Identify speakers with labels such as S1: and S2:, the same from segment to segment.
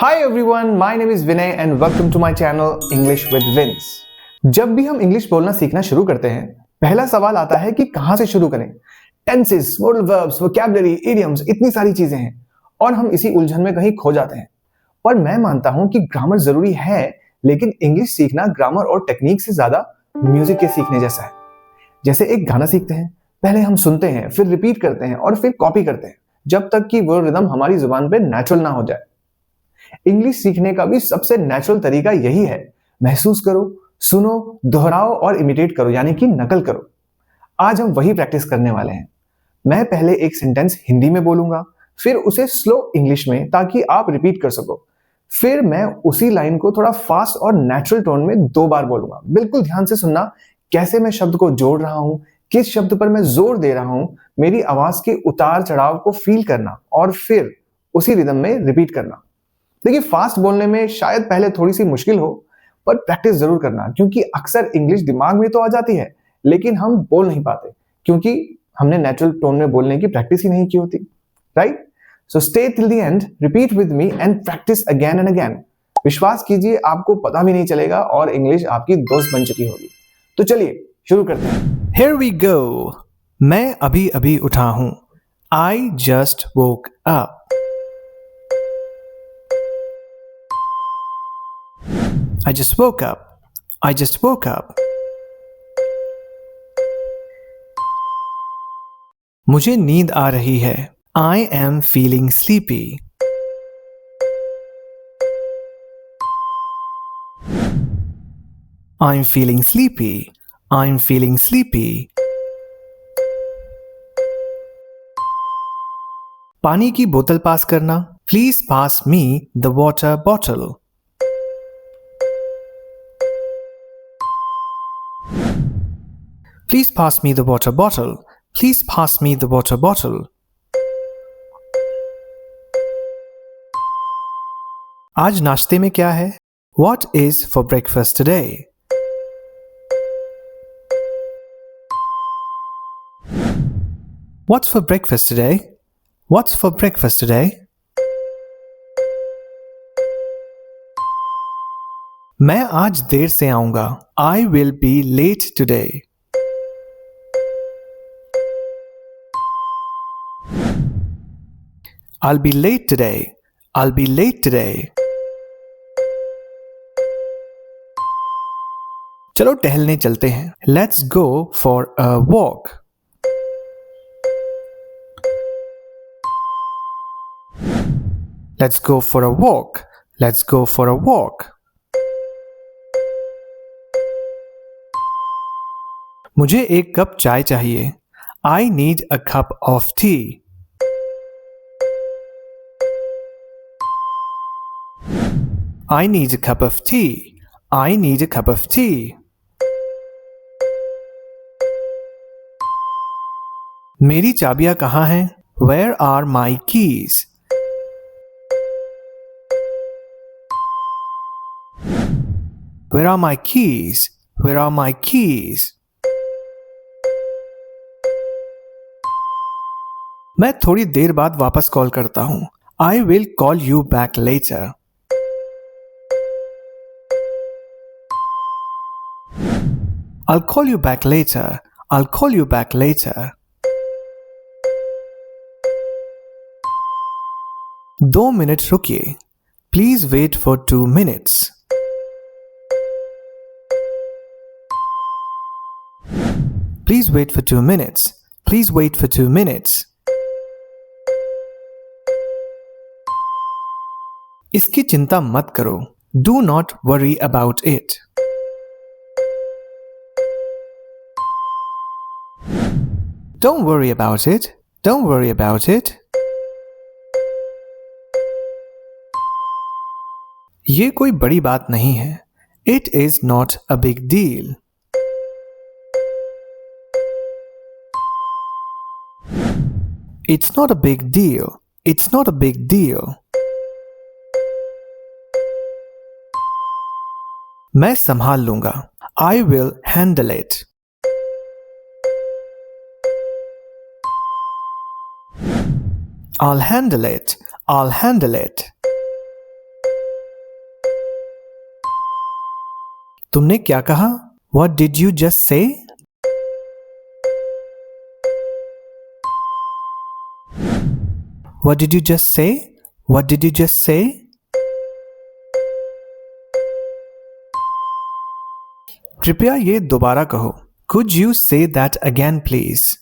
S1: Hi everyone, my name is Vinay and welcome to my channel English with Vince। जब भी हम English बोलना सीखना शुरू करते हैं, पहला सवाल आता है कि कहां से शुरू करें। Tenses, modal verbs, vocabulary, idioms, इतनी सारी चीजें हैं और हम इसी उलझन में कहीं खो जाते हैं। पर मैं मानता हूं कि ग्रामर जरूरी है, लेकिन इंग्लिश सीखना ग्रामर और टेक्निक से ज्यादा म्यूजिक के सीखने जैसा है। जैसे एक गाना सीखते हैं, पहले हम सुनते हैं, फिर रिपीट करते हैं और फिर कॉपी करते हैं, जब तक कि वो रिदम हमारी जुबान पे नेचुरल ना हो जाए। इंग्लिश सीखने का भी सबसे नेचुरल तरीका यही है। महसूस करो, सुनो, दोहराओ और इमिटेट करो, यानी कि नकल करो। आज हम वही प्रैक्टिस करने वाले हैं। मैं पहले एक सेंटेंस हिंदी में बोलूंगा, फिर उसे स्लो इंग्लिश में, ताकि आप रिपीट कर सको। फिर मैं उसी लाइन को थोड़ा फास्ट और नेचुरल टोन में 2 बार बोलूंगा। बिल्कुल ध्यान से सुनना, कैसे मैं शब्द को जोड़ रहा हूं, किस शब्द पर मैं जोर दे रहा हूं, मेरी आवाज के उतार चढ़ाव को फील करना और फिर उसी रिदम में रिपीट करना। देखिए, फास्ट बोलने में शायद पहले थोड़ी सी मुश्किल हो, पर प्रैक्टिस जरूर करना, क्योंकि अक्सर इंग्लिश दिमाग में तो आ जाती है, लेकिन हम बोल नहीं पाते, क्योंकि हमने नेचुरल टोन में बोलने की प्रैक्टिस ही नहीं की होती। Right? So stay till the end, repeat with me and practice again and again. विश्वास कीजिए, आपको पता भी नहीं चलेगा और इंग्लिश आपकी दोस्त बन चुकी होगी। तो चलिए शुरू करते हैं। Here we go। मैं अभी अभी उठा हूं। I just woke up। I just woke up। I just woke up। मुझे नींद आ रही है। I am feeling sleepy। I'm feeling sleepy। I'm feeling sleepy। पानी की बोतल पास करना। Please pass me the water bottle। Please pass me the water bottle। Please pass me the water bottle। आज नाश्ते में क्या है? What is for breakfast today? What's for breakfast today? What's for breakfast today? मैं आज देर से आऊंगा। I will be late today। I'll be late today। I'll be late today। चलो टहलने चलते हैं। Let's go for a walk। Let's go for a walk। Let's go for a walk। मुझे एक कप चाय चाहिए। I need a cup of tea। I need a cup of tea। I need a cup of tea। मेरी चाबियां कहाँ हैं? Where are my keys? Where are my keys? Where are my keys? मैं थोड़ी देर बाद वापस कॉल करता हूँ। I will call you back later। I'll call you back later। I'll call you back later। 2 minute रुकिए। Please wait for 2 minutes। Please wait for 2 minutes। Please wait for 2 minutes। इसकी चिंता मत करो। Do not worry about it। Don't worry about it। Don't worry about it। ये कोई बड़ी बात नहीं है। It is not a big deal। It's not a big deal। It's not a big deal। मैं संभाल लूंगा। I will handle it। I'll handle it। I'll handle it। तुमने क्या कहा? What did you just say? What did you just say? What did you just say? कृपया ये दोबारा कहो. Could you say that again, please?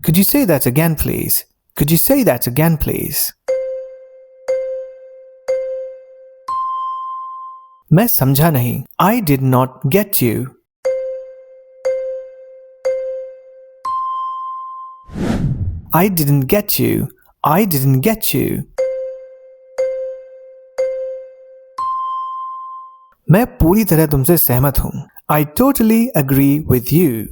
S1: Could you say that again, please? Could you say that again, please? मैं समझा नहीं. I did not get you. I didn't get you. I didn't get you. मैं पूरी तरह तुमसे सहमत हूं. I totally agree with you.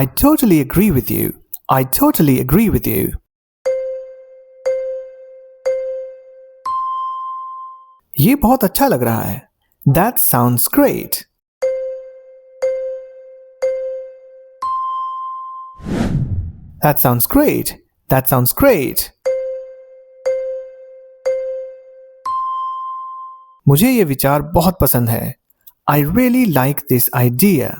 S1: I totally agree with you. I totally agree with you. ये बहुत अच्छा लग रहा है. That sounds great. That sounds great. That sounds great. मुझे ये विचार बहुत पसंद है. I really like this idea.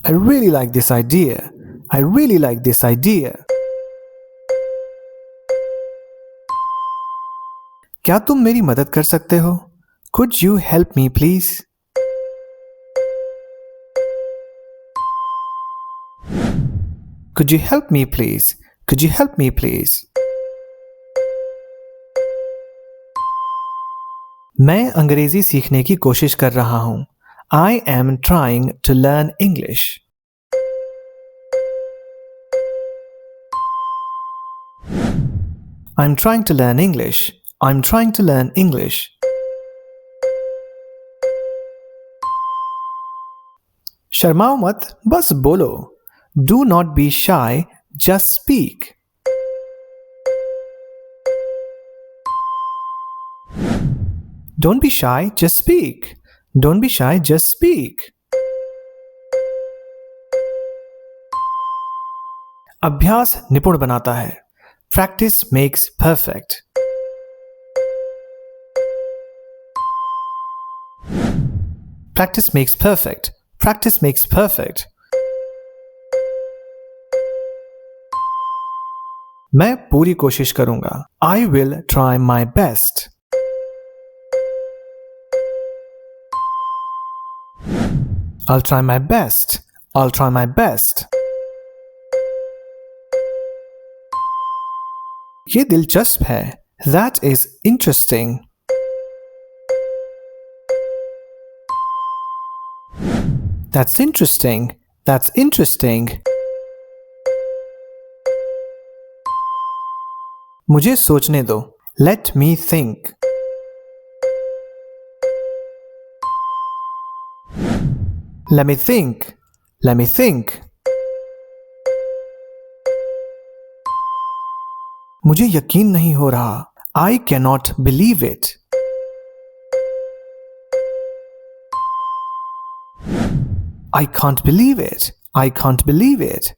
S1: I really like this idea. I really like this idea. क्या तुम मेरी मदद कर सकते हो? Could you help me, please? Could you help me, please? Could you help me, please? मैं अंग्रेजी सीखने की कोशिश कर रहा हूं. I am trying to learn English. I'm trying to learn English. I'm trying to learn English. शर्माओ मत, बस बोलो. Do not be shy, just speak. Don't be shy, just speak. Don't be shy, just speak. अभ्यास निपुण बनाता है. Practice makes perfect. Practice makes perfect. Practice makes perfect. मैं पूरी कोशिश करूंगा. I will try my best. I'll try my best. I'll try my best. ये दिलचस्प है. That is interesting. That's interesting. That's interesting. मुझे सोचने दो. Let me think. Let me think. Let me think. मुझे यकीन नहीं हो रहा. I cannot believe it. I can't believe it. I can't believe it.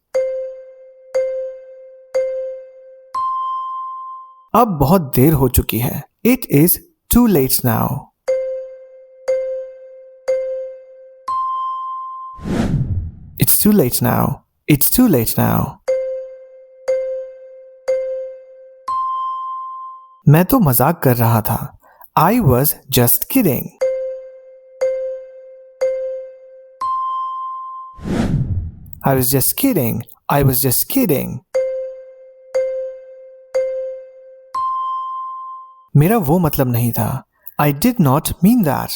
S1: अब बहुत देर हो चुकी है. It is too late now. It's too late now. It's too late now. मैं तो मजाक कर रहा था. I was just kidding. I was just kidding. I was just kidding. मेरा वो मतलब नहीं था. I did not mean that.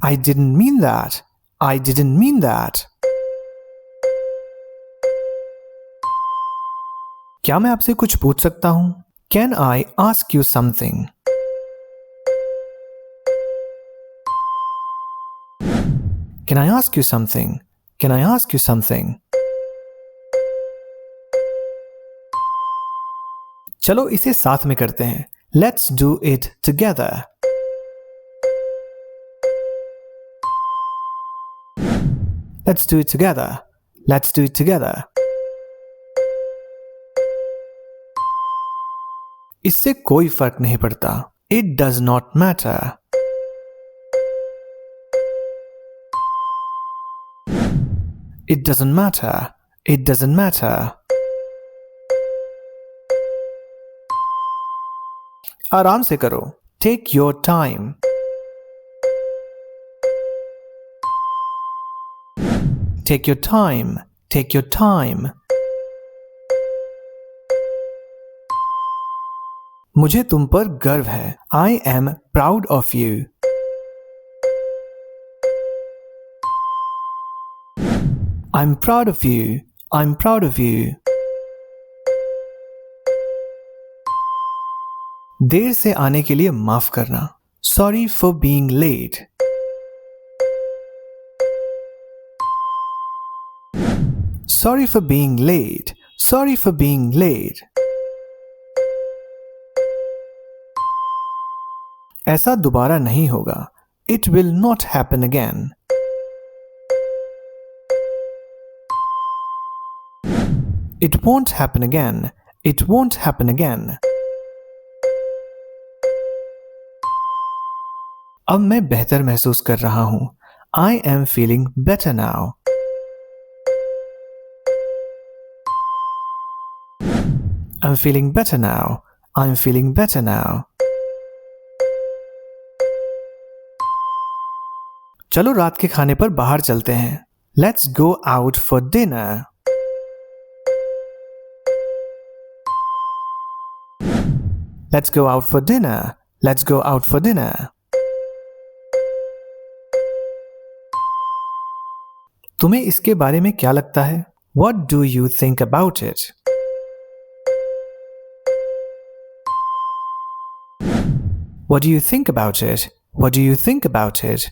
S1: I didn't mean that. I didn't mean that. क्या मैं आपसे कुछ पूछ सकता हूं? Can I ask you something? Can I ask you something? Can I ask you something? चलो इसे साथ में करते हैं. Let's do it together. Let's do it together. Let's do it together. इससे कोई फर्क नहीं पड़ता. It does not matter. It doesn't matter. It doesn't matter. आराम से करो. Take your time. Take your time. Take your time. मुझे तुम पर गर्व है. I am proud of you. I'm proud of you. I'm proud of you. देर से आने के लिए माफ करना. Sorry for being late. Sorry for being late. Sorry for being late. ऐसा दोबारा नहीं होगा. It will not happen again. It won't happen again. It won't happen again. अब मैं बेहतर महसूस कर रहा हूं. I am feeling better now. I'm feeling better now. I'm feeling better now. चलो रात के खाने पर बाहर चलते हैं. Let's go out for dinner. Let's go out for dinner. Let's go out for dinner. तुम्हें इसके बारे में क्या लगता है? What do you think about it? What do you think about it? What do you think about it?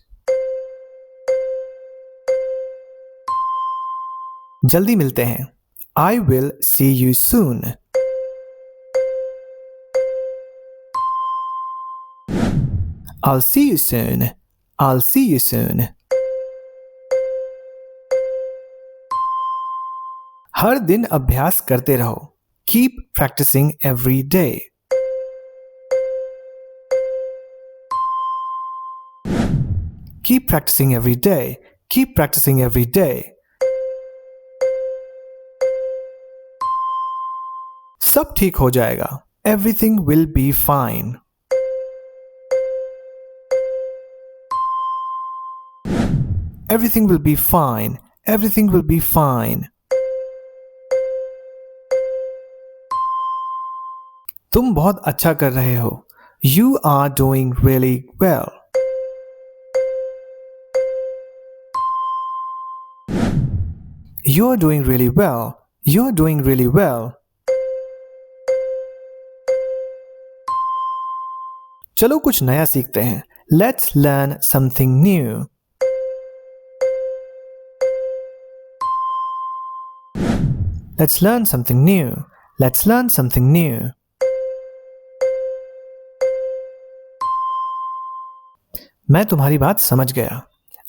S1: जल्दी मिलते हैं. I will see you soon. I'll see you soon. I'll see you soon. हर दिन अभ्यास करते रहो. Keep practicing every day. Keep practicing every day. Keep practicing every day. सब ठीक हो जाएगा. Everything will be fine. Everything will be fine. Everything will be fine. तुम बहुत अच्छा कर रहे हो. You are doing really well. You're doing really well. You're doing really well. चलो कुछ नया सीखते हैं. Let's learn something new. Let's learn something new. Let's learn something new. मैं तुम्हारी बात समझ गया.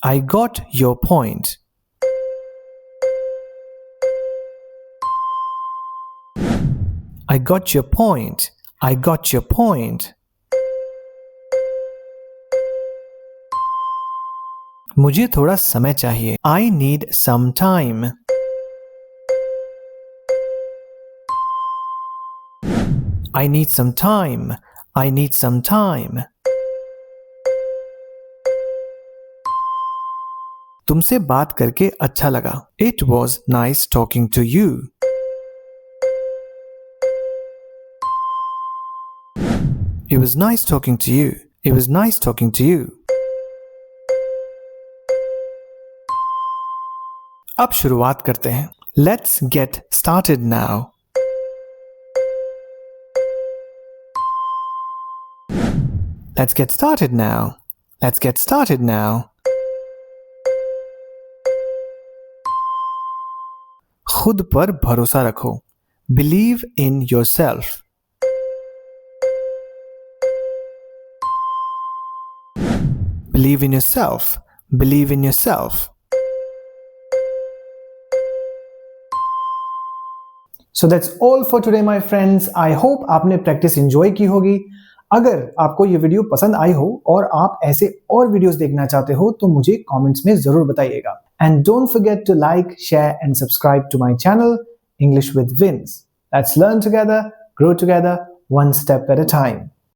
S1: I got your point. I got your point. I got your point. मुझे थोड़ा समय चाहिए. I need some time. I need some time. I need some time. तुमसे बात करके अच्छा लगा. It was nice talking to you. It was nice talking to you. It was nice talking to you. अब शुरुआत करते हैं. Let's get started now. Let's get started now. Let's get started now. खुद पर भरोसा रखो. Believe in yourself. Believe in yourself. Believe in yourself. So that's all for today my friends. I hope आपने practice enjoy की होगी। अगर आपको ये वीडियो पसंद आई हो और आप ऐसे और वीडियोस देखना चाहते हो तो मुझे कमेंट्स में जरूर बताइएगा। And don't forget to like, share and subscribe to my channel English with Vince. Let's learn together, grow together, one step at a time.